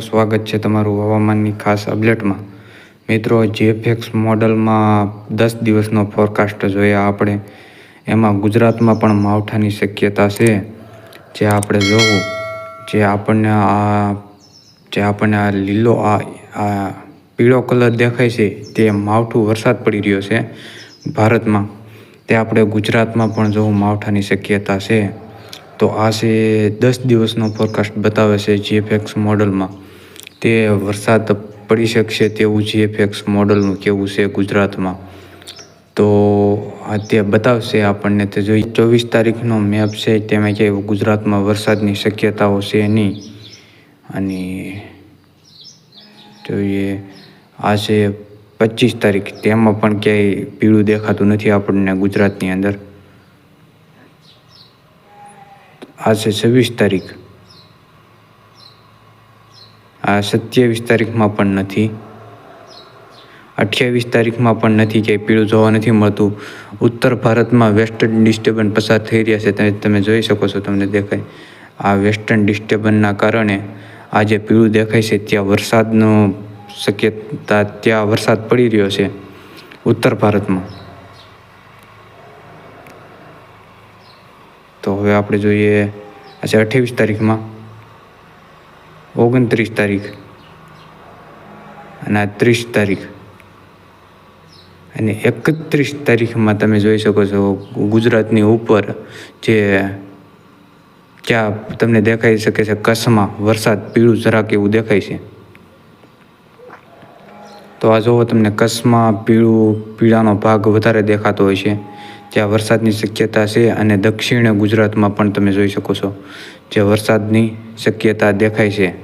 સ્વાગત છે તમારું હવામાનની ખાસ અપડેટમાં. મિત્રો, જીએફએક્સ મોડલમાં 10 દિવસનો ફોરકાસ્ટ જોયા આપણે. એમાં ગુજરાતમાં પણ માવઠાની શક્યતા છે. જે આપણે જોવું, જે આપણને આ લીલો આ પીળો કલર દેખાય છે તે માવઠું વરસાદ પડી રહ્યો છે ભારતમાં. તે આપણે ગુજરાતમાં પણ જોવું માવઠાની શક્યતા છે. તો આ છે 10 દિવસનો ફોરકાસ્ટ બતાવે છે જીએફએક્સ મોડલમાં. તે વરસાદ પડી શકશે તેવું જીએફએક્સ મોડલનું કેવું છે ગુજરાતમાં. તો આ તે બતાવશે આપણને. તે જોઈ 24 તારીખનો મેપ છે તેમાં ક્યાંય ગુજરાતમાં વરસાદની શક્યતાઓ છે નહીં. અને જોઈએ આ છે 25 તારીખ, તેમાં પણ ક્યાંય પીળું દેખાતું નથી આપણને ગુજરાતની અંદર. આ છે 26 તારીખ, આ 27 તારીખમાં પણ નથી, 28 તારીખમાં પણ નથી, ક્યાંય પીળું જોવા નથી મળતું. ઉત્તર ભારતમાં વેસ્ટર્ન ડિસ્ટર્બન્સ પસાર થઈ રહ્યા છે, તમે જોઈ શકો છો, તમને દેખાય. આ વેસ્ટર્ન ડિસ્ટર્બન્સના કારણે આ જે પીળું દેખાય છે ત્યાં વરસાદનો શક્યતા, ત્યાં વરસાદ પડી રહ્યો છે ઉત્તર ભારતમાં. તો હવે આપણે જોઈએ આ છે 28 તારીખમાં, 29 તારીખ અને આ 30 તારીખ અને 31 તારીખમાં તમે જોઈ શકો છો ગુજરાતની ઉપર જે ક્યાં તમને દેખાઈ શકે છે કચ્છમાં વરસાદ પીળું જરાક એવું દેખાય છે. તો આ જુઓ, તમને કચ્છમાં પીળાનો ભાગ વધારે દેખાતો હોય છે, ત્યાં વરસાદની શક્યતા છે. અને દક્ષિણ ગુજરાતમાં પણ તમે જોઈ શકો છો જે વરસાદની શક્યતા દેખાય છે.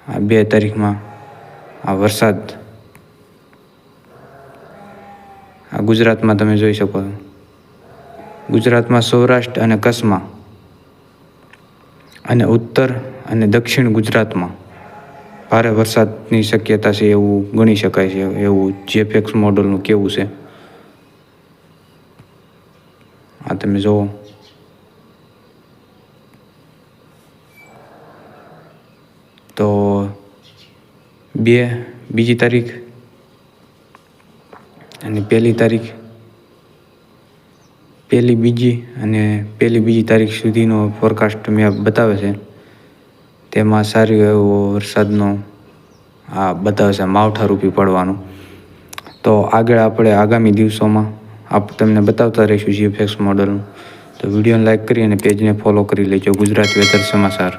આ 2 તારીખમાં આ વરસાદ આ ગુજરાતમાં તમે જોઈ શકો છો. ગુજરાતમાં સૌરાષ્ટ્ર અને કચ્છમાં અને ઉત્તર અને દક્ષિણ ગુજરાતમાં ભારે વરસાદની શક્યતા છે એવું ગણી શકાય છે. એવું જીએફએક્સ મોડલનું કેવું છે. આ તમે જુઓ. તો બીજી તારીખ અને પહેલી તારીખ, પહેલી બીજી તારીખ સુધીનો ફોરકાસ્ટ મેં બતાવે છે. તેમાં સારો એવો વરસાદનો આ બતાવે છે, માવઠારૂપી પડવાનું. તો આગળ આપણે આગામી દિવસોમાં તમને બતાવતા રહીશું જીએફએક્સ મોડલનું. તો વિડીયોને લાઈક કરી અને પેજને ફોલો કરી લેજો. ગુજરાત વેધર સમાચાર.